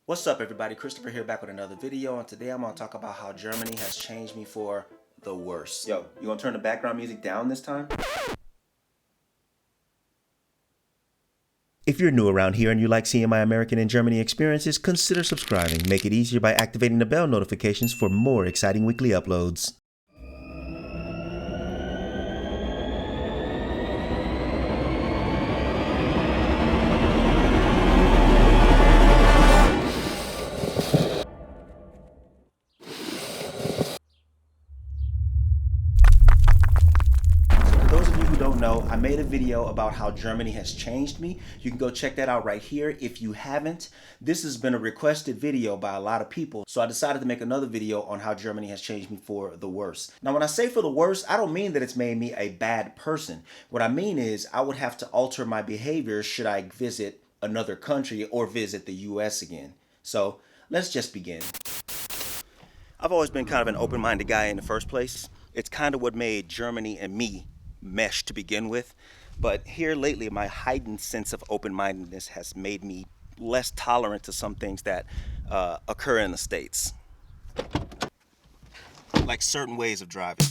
What's up everybody, Christopher here back with another video, and today I'm going to talk about how Germany has changed me for the worse. Yo, you gonna turn the background music down this time? If you're new around here and you like seeing my American and Germany experiences, consider subscribing. Make it easier by activating the bell notifications for more exciting weekly uploads. Don't know, I made a video about how Germany has changed me. You can go check that out right here if you haven't. This has been a requested video by a lot of people, so I decided to make another video on how Germany has changed me for the worse. Now when I say for the worse, I don't mean that it's made me a bad person. What I mean is I would have to alter my behavior should I visit another country or visit the US again. So let's just begin. I've always been kind of an open-minded guy in the first place. It's kind of what made Germany and me mesh to begin with, but here lately my heightened sense of open-mindedness has made me less tolerant to some things that occur in the States, like certain ways of driving.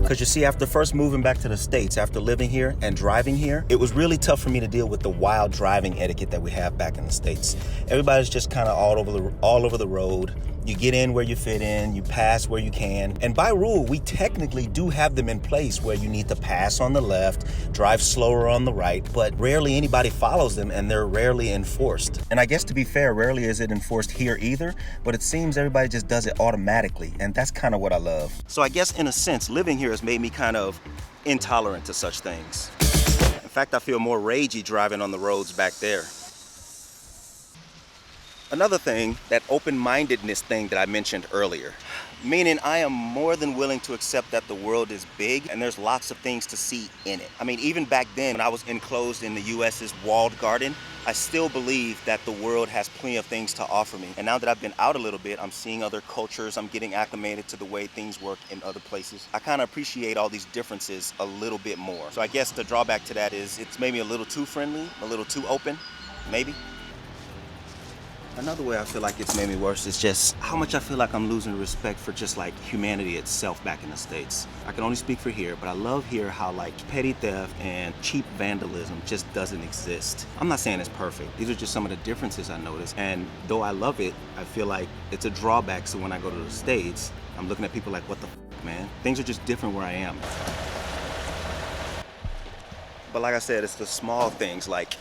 Because you see, after first moving back to the States, after living here and driving here, it was really tough for me to deal with the wild driving etiquette that we have back in the States. Everybody's just kind of all over the road. You get in where you fit in, you pass where you can. And by rule, we technically do have them in place where you need to pass on the left, drive slower on the right, but rarely anybody follows them and they're rarely enforced. And I guess to be fair, rarely is it enforced here either, but it seems everybody just does it automatically, and that's kind of what I love. So I guess in a sense, living here has made me kind of intolerant to such things. In fact, I feel more ragey driving on the roads back there. Another thing, that open-mindedness thing that I mentioned earlier, meaning I am more than willing to accept that the world is big and there's lots of things to see in it. I mean, even back then when I was enclosed in the US's walled garden, I still believe that the world has plenty of things to offer me. And now that I've been out a little bit, I'm seeing other cultures, I'm getting acclimated to the way things work in other places. I kind of appreciate all these differences a little bit more. So I guess the drawback to that is it's maybe a little too friendly, a little too open, maybe. Another way I feel like it's made me worse is just how much I feel like I'm losing respect for just like humanity itself back in the States. I can only speak for here, but I love here how like petty theft and cheap vandalism just doesn't exist. I'm not saying it's perfect. These are just some of the differences I noticed. And though I love it, I feel like it's a drawback. So when I go to the States, I'm looking at people like, what the f, man? Things are just different where I am. But like I said, it's the small things like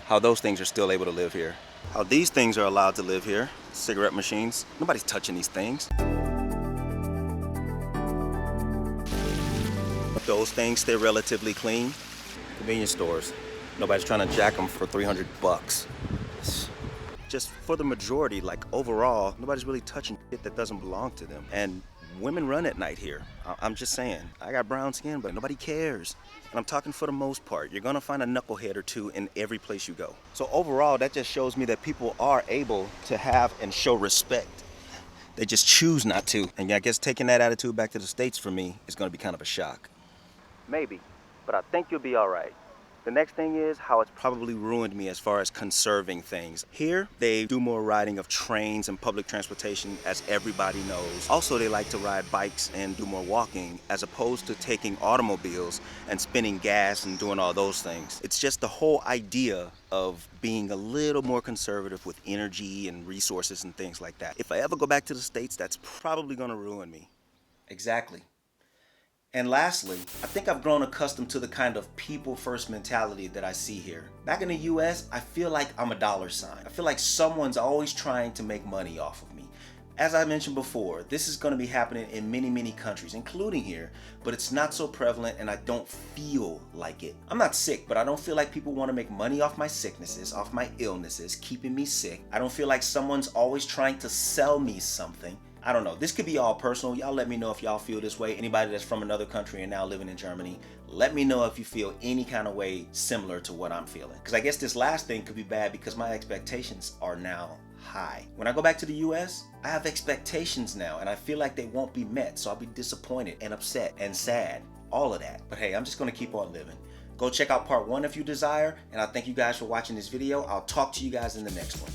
how those things are still able to live here. How these things are allowed to live here. Cigarette machines. Nobody's touching these things. But those things stay relatively clean. Convenience stores. Nobody's trying to jack them for 300 bucks. Just for the majority, like overall, nobody's really touching shit that doesn't belong to them. And women run at night here. I'm just saying, I got brown skin, but nobody cares. And I'm talking for the most part. You're gonna find a knucklehead or two in every place you go. So overall, that just shows me that people are able to have and show respect. They just choose not to. And I guess taking that attitude back to the States for me is gonna be kind of a shock. Maybe, but I think you'll be all right. The next thing is how it's probably ruined me as far as conserving things. Here, they do more riding of trains and public transportation, as everybody knows. Also, they like to ride bikes and do more walking, as opposed to taking automobiles and spending gas and doing all those things. It's just the whole idea of being a little more conservative with energy and resources and things like that. If I ever go back to the States, that's probably gonna ruin me. Exactly. And lastly, I think I've grown accustomed to the kind of people first mentality that I see here. Back in the US, I feel like I'm a dollar sign. I feel like someone's always trying to make money off of me. As I mentioned before, this is going to be happening in many countries, including here, but it's not so prevalent and I don't feel like it. I'm not sick, but I don't feel like people want to make money off my sicknesses, off my illnesses, keeping me sick. I don't feel like someone's always trying to sell me something. I don't know. This could be all personal. Y'all let me know if y'all feel this way. Anybody that's from another country and now living in Germany, let me know if you feel any kind of way similar to what I'm feeling. Because I guess this last thing could be bad because my expectations are now high. When I go back to the US, I have expectations now and I feel like they won't be met. So I'll be disappointed and upset and sad. All of that. But hey, I'm just going to keep on living. Go check out part 1 if you desire. And I thank you guys for watching this video. I'll talk to you guys in the next one.